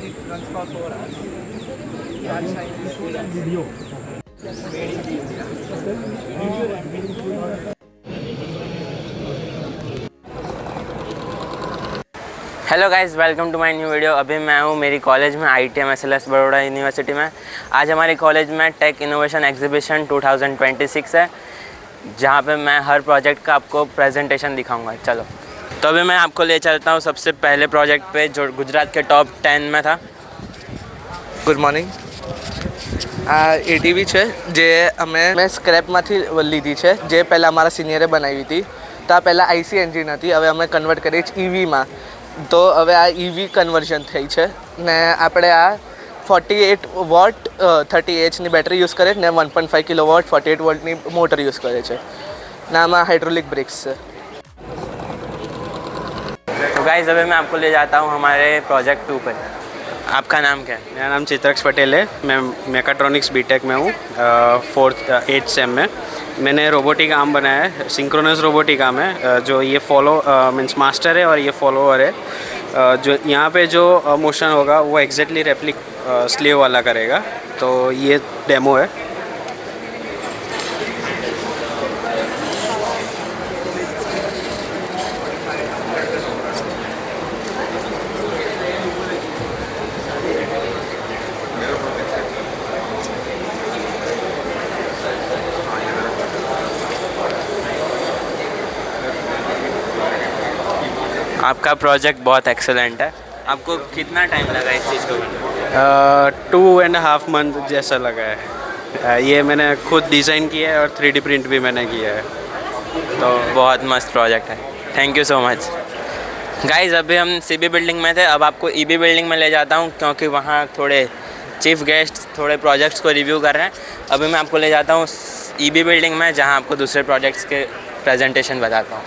it runs for 4 hours. That side is good as video. Made in India. Hello guys, welcome to my new video. अभी मैं हूँ मेरी college में ITM SLS Baroda university में। आज हमारी कॉलेज में टेक इनोवेशन एग्जीबिशन 2026 है, जहाँ पे मैं हर प्रोजेक्ट का आपको प्रेजेंटेशन दिखाऊंगा। चलो, तो अभी मैं आपको ले चलता हूँ सबसे पहले प्रोजेक्ट पे, जो गुजरात के टॉप 10 में था। Good morning. આ ATV છે જે મેં સ્ક્રેપમાંથી લીધી છે, જે પહેલાં અમારા સિનિયરે બનાવી હતી. તો આ પહેલાં IC એન્જિન હતી, હવે અમે કન્વર્ટ કરી છે EVમાં. તો હવે આ EV કન્વર્ઝન થઈ છે ને આપણે આ 48 વોટ 30 ની બેટરી યુઝ કરે ને 1.5 કિલોવોટ 48 વોલ્ટની મોટર યુઝ કરે છે ને આમાં હાઇડ્રોલિક બ્રેક્સ છે. तो गाइस, अभी मैं आपको ले जाता हूँ हमारे प्रोजेक्ट 2 पर। आपका नाम क्या है? मेरा नाम चित्रक्ष पटेल है। मैं मेकाट्रॉनिक्स बीटेक में हूँ, 8th सेम में। मैंने रोबोटिक आर्म बनाया है, सिंक्रोनस रोबोटिक आर्म है। जो ये फॉलो मीन्स मास्टर है और ये फॉलोअर है। जो यहाँ पे जो मोशन होगा वो एग्जैक्टली रेप्लिक स्लीव वाला करेगा। तो ये डेमो है। आपका प्रोजेक्ट बहुत एक्सेलेंट है। आपको कितना टाइम लगा इस चीज़ को? 2.5 मंथ जैसा लगा है। ये मैंने खुद डिज़ाइन किया है और 3D प्रिंट भी मैंने किया है। तो बहुत मस्त प्रोजेक्ट है। Thank you so much. Guys, अभी हम CB बिल्डिंग में थे, अब आपको EB बिल्डिंग में ले जाता हूँ, क्योंकि वहाँ थोड़े चीफ गेस्ट थोड़े प्रोजेक्ट्स को रिव्यू कर रहे हैं। अभी मैं आपको ले जाता हूँ EB बिल्डिंग में, जहाँ आपको दूसरे प्रोजेक्ट्स के प्रेजेंटेशन बताता हूँ।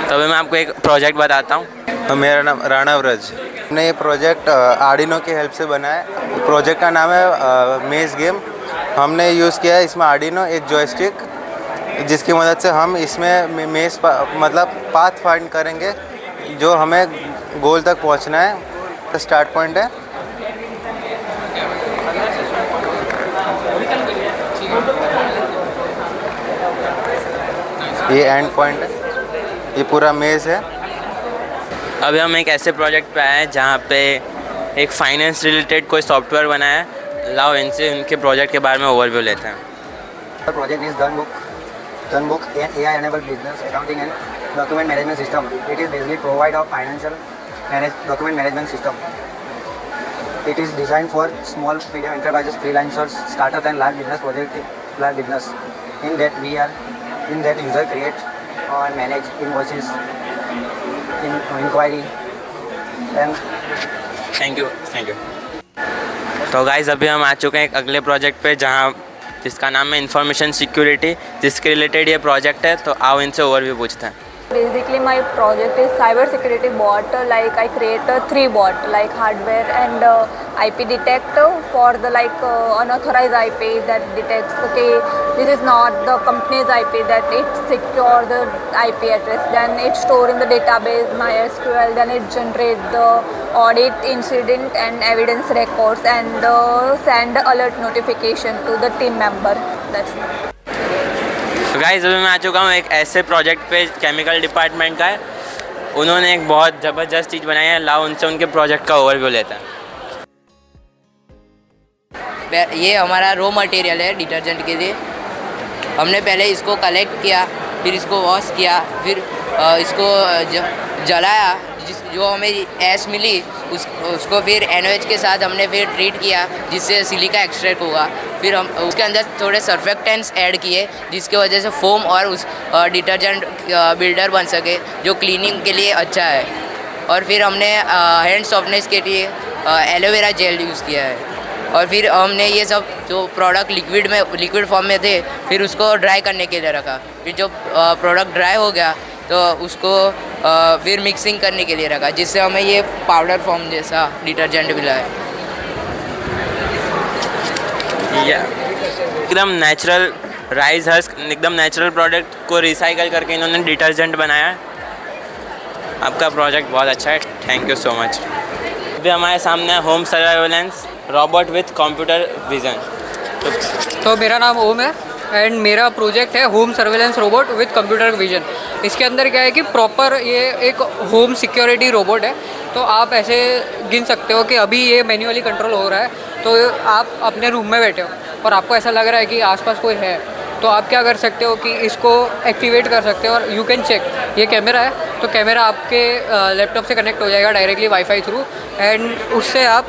तो अभी मैं आपको एक प्रोजेक्ट बताता हूँ। मेरा नाम राणा व्रज। हमने ये प्रोजेक्ट आर्डिनो की हेल्प से बनाया है। प्रोजेक्ट का नाम है मेज गेम। हमने यूज़ किया है इसमें आर्डिनो, एक जॉयस्टिक, जिसकी मदद से हम इसमें मेज मतलब पाथ फाइंड करेंगे जो हमें गोल तक पहुंचना है। तो स्टार्ट पॉइंट है, ये एंड पॉइंट है, ये पूरा मेज़ है। अभी हम एक ऐसे प्रोजेक्ट पे आए हैं जहाँ पे एक फाइनेंस रिलेटेड कोई सॉफ्टवेयर बनाया है। लाओ इनसे उनके प्रोजेक्ट के बारे में ओवरव्यू लेते हैं। The project is Dunbook. Dunbook, an AI-enabled business accounting and document management system. It is basically provide a financial document management system. It is designed for small, medium enterprises, freelancers, startups, and large business. In that user create and manage invoices, inquiry, and thank you. तो guys, अभी हम आ चुके हैं एक अगले project पे, जहाँ जिसका नाम है इंफॉर्मेशन सिक्योरिटी, जिसके रिलेटेड ये प्रोजेक्ट है। तो आओ इनसे ओवरव्यू पूछते हैं। Basically, my project is cyber security bot. Like I create a 3 bot, like hardware and IP detector for the unauthorized IP that detects. Okay, this is not the company's IP. That it secure the IP address. Then it store in the database MySQL. Then it generate the audit, incident, and evidence records and send alert notification to the team member. That's it. तो guys, अभी मैं आ चुका हूँ एक ऐसे project पे, chemical department का है। उन्होंने एक बहुत ज़बरदस्त चीज़ बनाई है। लाओ उनसे उनके प्रोजेक्ट का ओवरव्यू लेते हैं। ये हमारा रॉ मटेरियल है डिटर्जेंट के लिए। हमने पहले इसको कलेक्ट किया, फिर इसको वॉश किया, फिर इसको जलाया। जो हमें ऐश मिली उसको फिर NaOH के साथ हमने फिर ट्रीट किया, जिससे सिलिका एक्सट्रैक्ट हुआ। फिर हम उसके अंदर थोड़े सर्फेक्टेंट्स ऐड किए, जिसके वजह से फोम और उस डिटर्जेंट बिल्डर बन सके, जो क्लीनिंग के लिए अच्छा है। और फिर हमने हैंड सॉफ्टनेस के लिए एलोवेरा जेल यूज़ किया है। और फिर हमने ये सब जो प्रोडक्ट लिक्विड फॉर्म में थे, फिर उसको ड्राई करने के लिए रखा। फिर जो प्रोडक्ट ड्राई हो गया तो उसको फिर मिक्सिंग करने के लिए रखा, जिससे हमें ये पाउडर फॉर्म जैसा डिटर्जेंट मिला है। एकदम नेचुरल राइस हस्क एकदम नेचुरल प्रोडक्ट को रिसाइकल करके इन्होंने डिटर्जेंट बनाया है। आपका प्रोजेक्ट बहुत अच्छा है, थैंक यू सो मच। अभी हमारे सामने है home surveillance robot with computer vision. तो मेरा नाम ओम है एंड मेरा प्रोजेक्ट है home surveillance robot with computer vision. इसके अंदर क्या है कि प्रॉपर ये एक होम सिक्योरिटी रोबोट है। तो आप ऐसे गिन सकते हो कि अभी ये मैन्युअली कंट्रोल हो रहा है, तो आप अपने रूम में बैठे हो और आपको ऐसा लग रहा है कि आसपास कोई है, तो आप क्या कर सकते हो कि इसको एक्टिवेट कर सकते हो और यू कैन चेक। ये कैमरा है, तो कैमरा आपके लैपटॉप से कनेक्ट हो जाएगा डायरेक्टली वाईफाई थ्रू एंड उससे आप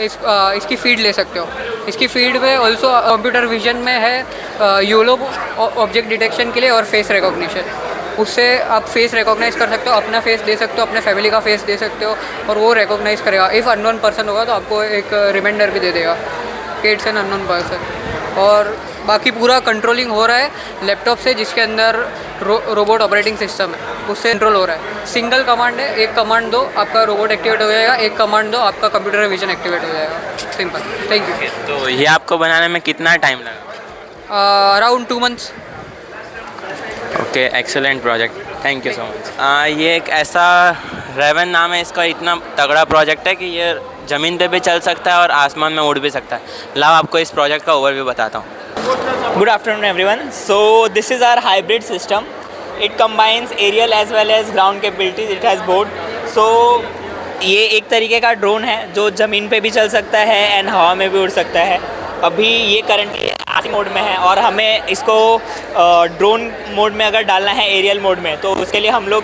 इसकी फीड ले सकते हो। इसकी फीड में ऑल्सो कंप्यूटर विजन में है योलो ऑब्जेक्ट डिटेक्शन के लिए और फेस रिकॉग्निशन। उससे आप फेस रिकॉग्नाइज कर सकते हो, अपना फेस दे सकते हो, अपने फैमिली का फेस दे सकते हो और वो रिकॉग्नाइज करेगा। इफ़ अननोन पर्सन होगा तो आपको एक रिमाइंडर भी दे देगा कि इट्स एन अननोन पर्सन। और बाकी पूरा कंट्रोलिंग हो रहा है लैपटॉप से, जिसके अंदर रोबोट ऑपरेटिंग सिस्टम है, उससे कंट्रोल हो रहा है। सिंगल कमांड है, एक कमांड दो आपका रोबोट एक्टिवेट हो जाएगा, एक कमांड दो आपका कंप्यूटर विजन एक्टिवेट हो जाएगा। सिंपल। Thank you. तो ये आपको बनाने में कितना टाइम लगा? Around 2 months। Okay, excellent project, thank you so much. ये एक ऐसा रेवन नाम है इसका, इतना तगड़ा प्रोजेक्ट है कि ये ज़मीन पे भी चल सकता है और आसमान में उड़ भी सकता है। लाओ आपको इस प्रोजेक्ट का ओवरव्यू बताता हूँ। Good afternoon everyone. So this is our hybrid system. It combines aerial as well as ground capabilities. It has both. So ये एक तरीके का ड्रोन है जो ज़मीन पे भी चल सकता है एंड हवा में भी उड़ सकता है। अभी ये करंटली आरसी मोड में है और हमें इसको ड्रोन मोड में अगर डालना है एरियल मोड में, तो उसके लिए हम लोग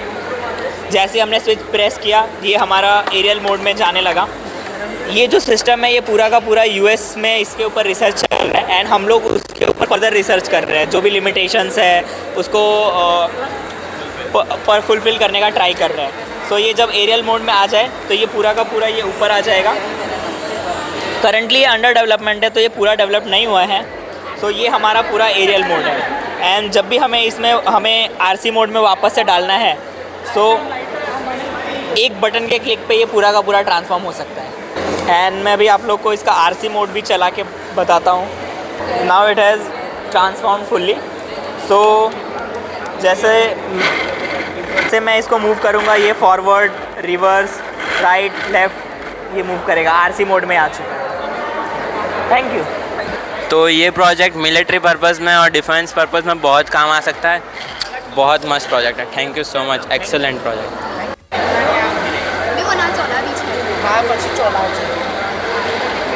जैसे हमने स्विच प्रेस किया ये हमारा एरियल मोड में जाने लगा। ये जो सिस्टम है ये पूरा का पूरा यूएस में इसके ऊपर रिसर्च चल रहा है एंड हम लोग उसके ऊपर फर्दर रिसर्च कर रहे हैं। जो भी लिमिटेशंस है उसको पर फुलफ़िल करने का ट्राई कर रहे हैं। सो ये जब एरियल मोड में आ जाए तो ये पूरा का पूरा ये ऊपर आ जाएगा। करंटली अंडर डेवलपमेंट है तो ये पूरा डेवलप नहीं हुआ है। सो ये हमारा पूरा एरियल मोड है एंड जब भी हमें आरसी मोड में वापस से डालना है, सो एक बटन के क्लिक पे ये पूरा का पूरा ट्रांसफॉर्म हो सकता है। एंड मैं भी आप लोग को इसका आरसी मोड भी चला के बताता हूँ। Now it has transform fully. So जैसे मैं इसको मूव करूँगा ये फॉरवर्ड, रिवर्स, राइट, लेफ़्ट ये मूव करेगा। आरसी मोड में आ चुका है। Thank you. तो ये प्रोजेक्ट मिलिट्री पर्पज़ में और डिफेंस पर्पज़ में बहुत काम आ सकता है। बहुत मस्त प्रोजेक्ट है, thank you so much, excellent project.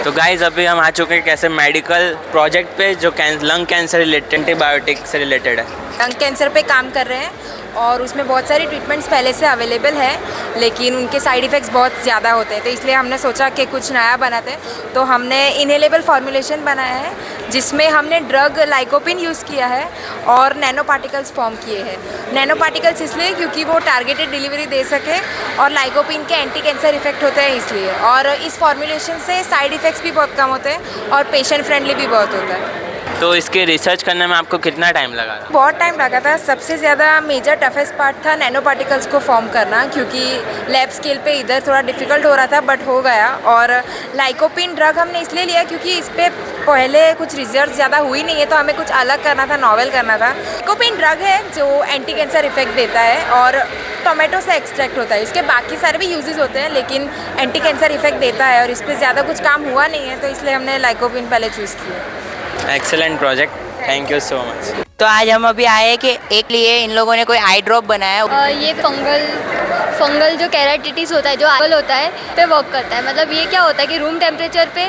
तो गाइज अभी हम आ चुके हैं कैसे मेडिकल प्रोजेक्ट पे जो लंग कैंसर रिलेटेड, एंटीबायोटिक से रिलेटेड है। लंग कैंसर पे काम कर रहे हैं और उसमें बहुत सारी ट्रीटमेंट्स पहले से अवेलेबल है, लेकिन उनके साइड इफ़ेक्ट्स बहुत ज़्यादा होते हैं। तो इसलिए हमने सोचा कि कुछ नया बनाते हैं। तो हमने इनहेलेबल फॉर्मुलेशन बनाया है जिसमें हमने ड्रग लाइकोपिन यूज़ किया है और नैनो पार्टिकल्स फॉर्म किए हैं। नैनो पार्टिकल्स इसलिए क्योंकि वो टारगेटेड डिलीवरी दे सके और लाइकोपिन के एंटी कैंसर इफेक्ट होते हैं इसलिए। और इस फॉर्मुलेशन से साइड इफ़ेक्ट्स भी बहुत कम होते हैं और पेशेंट फ्रेंडली भी बहुत होता है। तो इसके रिसर्च करने में आपको कितना टाइम लगा? बहुत टाइम लगा था। सबसे ज़्यादा मेजर टफेस्ट पार्ट था नैनो पार्टिकल्स को फॉर्म करना, क्योंकि लैब स्केल पे इधर थोड़ा डिफ़िकल्ट हो रहा था बट हो गया। और लाइकोपिन ड्रग हमने इसलिए लिया क्योंकि इस पर पहले कुछ रिसर्च ज़्यादा हुई नहीं है, तो हमें कुछ अलग करना था, नॉवेल करना था। लाइकोपिन ड्रग है जो एंटी कैंसर इफेक्ट देता है और टोमेटो से एक्सट्रैक्ट होता है। इसके बाकी सारे भी यूजेस होते हैं लेकिन एंटी कैंसर इफेक्ट देता है और इस पर ज़्यादा कुछ काम हुआ नहीं है, तो इसलिए हमने लाइकोपिन पहले चूज़ किया। Excellent project, thank you so much. तो आज हम अभी आए कि एक लिए इन लोगों ने कोई आई ड्रॉप बनाया। ये फंगल जो कैराटिटिस होता है, जो एप्पल होता है पे वर्क करता है। मतलब ये क्या होता है कि रूम टेम्परेचर पे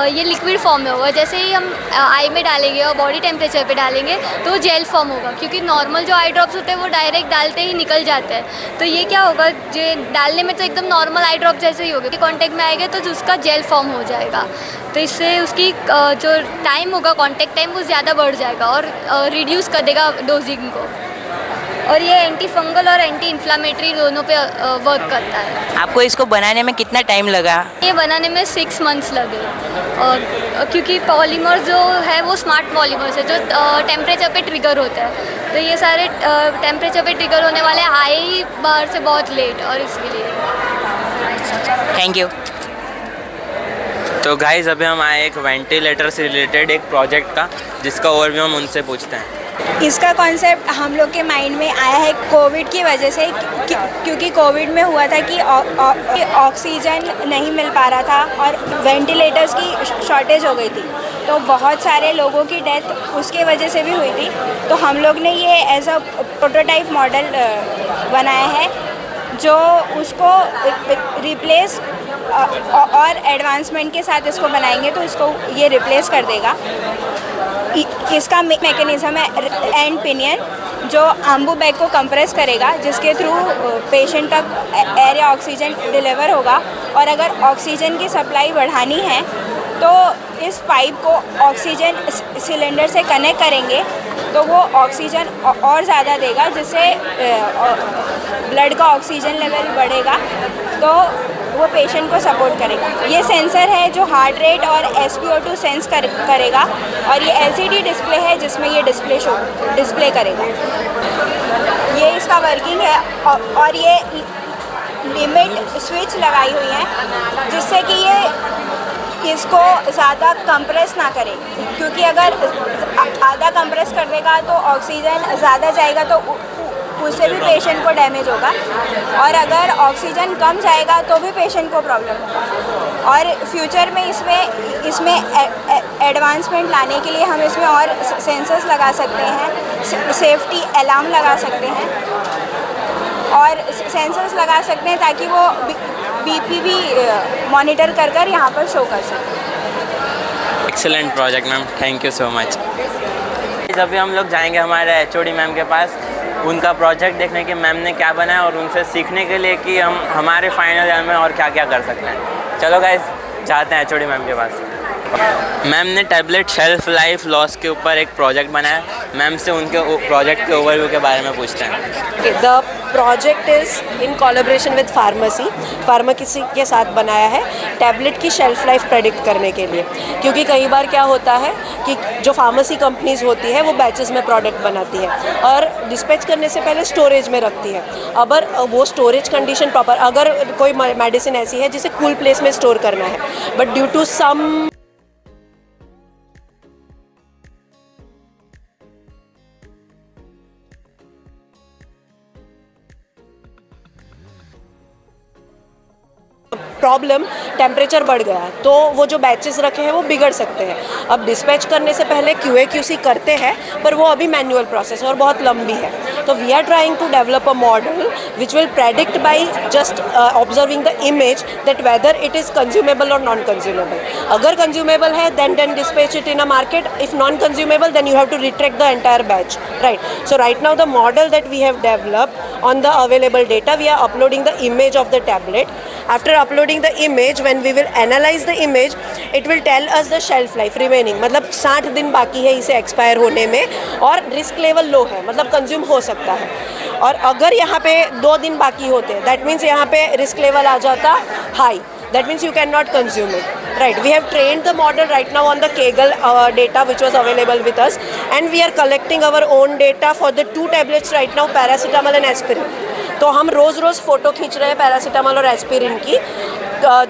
ये लिक्विड फॉर्म में होगा। जैसे ही हम आई में डालेंगे और बॉडी टेम्परेचर पे डालेंगे तो जेल फॉर्म होगा, क्योंकि नॉर्मल जो आई ड्रॉप्स होते हैं वो डायरेक्ट डालते ही निकल जाते हैं। तो ये क्या होगा, जो डालने में तो एकदम नॉर्मल आई ड्रॉप जैसे ही होगा, कॉन्टेक्ट में आएगा तो उसका जेल फॉर्म हो जाएगा। तो इससे उसकी जो टाइम होगा, कॉन्टेक्ट टाइम, वो ज़्यादा बढ़ जाएगा और रिड्यूस कर देगा डोजिंग को। और ये एंटी फंगल और एंटी इन्फ्लामेटरी दोनों पे वर्क करता है। आपको इसको बनाने में कितना टाइम लगा? ये बनाने में 6 months लगे। और क्योंकि पॉलीमर जो है वो स्मार्ट पॉलीमर्स है जो टेम्परेचर पे ट्रिगर होता है। तो ये सारे टेम्परेचर पे ट्रिगर होने वाले आए ही बाहर से बहुत लेट, और इसके लिए थैंक यू। तो गाइस अभी हम आए एक वेंटिलेटर से रिलेटेड एक प्रोजेक्ट का, जिसका ओवरव्यू हम उनसे पूछते हैं। इसका कॉन्सेप्ट हम लोग के माइंड में आया है कोविड की वजह से, क्योंकि कोविड में हुआ था कि ऑक्सीजन नहीं मिल पा रहा था और वेंटिलेटर्स की शॉर्टेज हो गई थी, तो बहुत सारे लोगों की डेथ उसके वजह से भी हुई थी। तो हम लोग ने ये एज अ प्रोटोटाइप मॉडल बनाया है जो उसको रिप्लेस और एडवांसमेंट के साथ इसको बनाएंगे तो इसको ये रिप्लेस कर देगा। इसका मैकेनिज़्म है एंड पिनियन, जो आम्बू बैग को कंप्रेस करेगा, जिसके थ्रू पेशेंट तक एयर या ऑक्सीजन डिलीवर होगा। और अगर ऑक्सीजन की सप्लाई बढ़ानी है तो इस पाइप को ऑक्सीजन सिलेंडर से कनेक्ट करेंगे तो वो ऑक्सीजन और ज़्यादा देगा, जिससे ब्लड का ऑक्सीजन लेवल बढ़ेगा, तो वो पेशेंट को सपोर्ट करेगा। ये सेंसर है जो हार्ट रेट और SpO2 सेंस करेगा, और ये LCD डिस्प्ले है जिसमें ये डिस्प्ले करेगा। ये इसका वर्किंग है, और ये लिमिट स्विच लगाई हुई है जिससे कि ये इसको ज़्यादा कंप्रेस ना करे, क्योंकि अगर आधा कंप्रेस कर देगा तो ऑक्सीजन ज़्यादा जाएगा तो उससे भी पेशेंट को डैमेज होगा, और अगर ऑक्सीजन कम जाएगा तो भी पेशेंट को प्रॉब्लम होगा। और फ्यूचर में इसमें एडवांसमेंट लाने के लिए हम इसमें और सेंसर्स लगा सकते हैं, सेफ्टी अलार्म लगा सकते हैं, और सेंसर्स लगा सकते हैं ताकि वो BP भी मॉनिटर कर यहाँ पर शो कर सकें। Excellent project ma'am, thank you so much. अभी हम लोग जाएंगे हमारे HOD मैम के पास, उनका प्रोजेक्ट देखने के मैम ने क्या बनाया और उनसे सीखने के लिए कि हम हमारे फाइनल ईयर में और क्या क्या कर सकते हैं। चलो गाइस जाते हैं HOD मैम के पास। मैम ने टैबलेट शेल्फ लाइफ लॉस के ऊपर एक प्रोजेक्ट बनाया। मैम से उनके प्रोजेक्ट के ओवरव्यू के बारे में पूछते हैं। The project is in collaboration with pharmacy के साथ बनाया है टैबलेट की शेल्फ लाइफ प्रेडिक्ट करने के लिए, क्योंकि कई बार क्या होता है कि जो फार्मेसी कंपनीज़ होती है वो बैचेस में प्रोडक्ट बनाती है और डिस्पैच करने से पहले स्टोरेज में रखती है। अगर वो स्टोरेज कंडीशन प्रॉपर, अगर कोई मेडिसिन ऐसी है जिसे कूल प्लेस में स्टोर करना है, but due to some problem temperature बढ़ गया तो वो जो बैचेस रखे हैं वो बिगड़ सकते हैं। अब डिस्पैच करने से पहले QA/QC करते हैं, पर वो अभी मैनुअल प्रोसेस और बहुत लंबी है। तो we are trying to develop a model which will predict by just observing the image that whether it is consumable और नॉन कंज्यूमेबल। अगर कंज्यूमेबल है then dispatch it in a market. If non consumable, then you have to retract the entire batch, right? So right now the model that we have developed on the available data, we are uploading the image of the tablet. After uploading the image, when we will analyze the image, it will tell us the shelf life remaining, मतलब 60 दिन बाकी है इसे expire होने में, और risk level low है, मतलब कंज्यूम हो सकता है। और अगर यहाँ पे 2 दिन बाकी होते, दैट मीन्स यहाँ पे रिस्क लेवल आ जाता high, that means you cannot consume it, right? We have trained the model right now on the Kaggle data which was available with us, and we are collecting our own data for the 2 tablets right now, paracetamol and aspirin. तो हम रोज़ photo खींच रहे हैं paracetamol और aspirin की।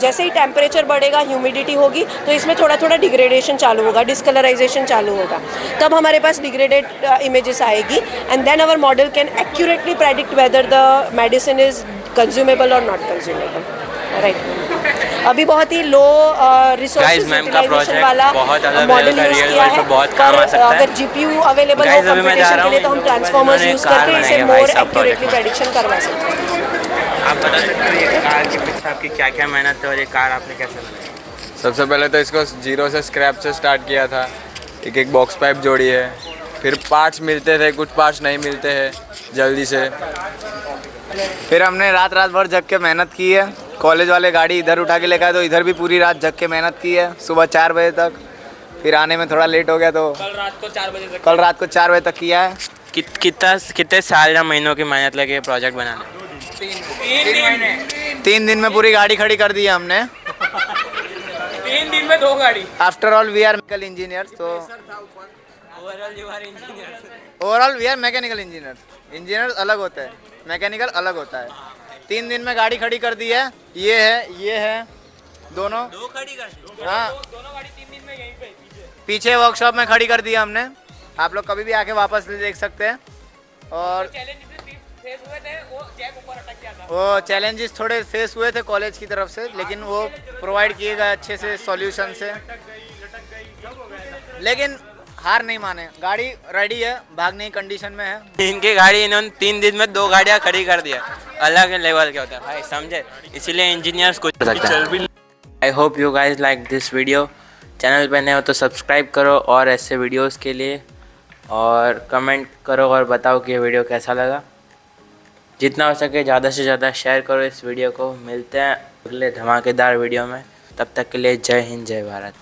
जैसे ही temperature बढ़ेगा, humidity होगी, तो इसमें थोड़ा थोड़ा डिग्रेडेशन चालू होगा, डिस्कलराइजेशन चालू होगा, तब हमारे पास डिग्रेडेड इमेजेस आएगी, and then our model can accurately predict whether the medicine is consumable और नॉट कंज्यूमेबल, राइट? अभी बहुत ही लो रिसोर्सेज यूटिलाइजेशन वाला मॉडल यूज़ किया है, पर अगर GPU अवेलेबल हो कंप्यूटेशन के लिए तो हम ट्रांसफॉर्मर्स यूज़ करके इसे मोर एक्यूरेटली प्रेडिक्शन करवा सकते हैं। आप बता सकते हो ये कार के पीछे आपकी क्या क्या मेहनत है और ये कार आपने कैसे बनाई? सबसे पहले तो इसको जीरो से स्क्रैप से स्टार्ट किया था, एक बॉक्स पाइप जोड़ी है, फिर पार्ट्स मिलते थे, कुछ पार्ट्स नहीं मिलते हैं जल्दी से, फिर हमने रात भर जग के मेहनत की है। कॉलेज वाले गाड़ी इधर उठा के लेकर आए तो इधर भी पूरी रात जग के मेहनत की है, सुबह 4 बजे तक, फिर आने में थोड़ा लेट हो गया तो कल रात को 4 बजे तक किया है। कितने साल या महीनों की मेहनत लगी प्रोजेक्ट बनाने? 3 दिन में पूरी गाड़ी खड़ी कर दी है हमने। 3 दिन में 2 गाड़ी। After all we are mechanical engineer, तो overall we are mechanical engineer अलग होता है, मैकेनिकल अलग होता है। 3 दिन में गाड़ी खड़ी कर दी है। ये है दोनों दो खड़ी कर दी। हाँ। दोनों गाड़ी 3 दिन में यहीं पे पीछे वर्कशॉप में खड़ी कर दी हमने। आप लोग कभी भी आके वापस देख सकते हैं। और फेस हुए थे वो जैक ऊपर अटक गया था। वो चैलेंजेस थोड़े फेस हुए थे कॉलेज की तरफ से, लेकिन वो प्रोवाइड किए गए अच्छे से सॉल्यूशन से, लेकिन हार नहीं माने। गाड़ी रेडी है, भागने की कंडीशन में है। इनकी गाड़ी इन्होंने 3 दिन में 2 गाड़ियाँ खड़ी कर दिया। अलग लेवल के होता है भाई, समझे? इसीलिए इंजीनियर्स कुछ कर सकते हैं। I hope you guys like this video. Channel पे नए हो तो सब्सक्राइब करो और ऐसे वीडियोस के लिए, और कमेंट करो और बताओ कि ये वीडियो कैसा लगा। जितना हो सके ज़्यादा से ज़्यादा शेयर करो इस वीडियो को। मिलते हैं अगले धमाकेदार वीडियो में, तब तक के लिए जय हिंद जय भारत।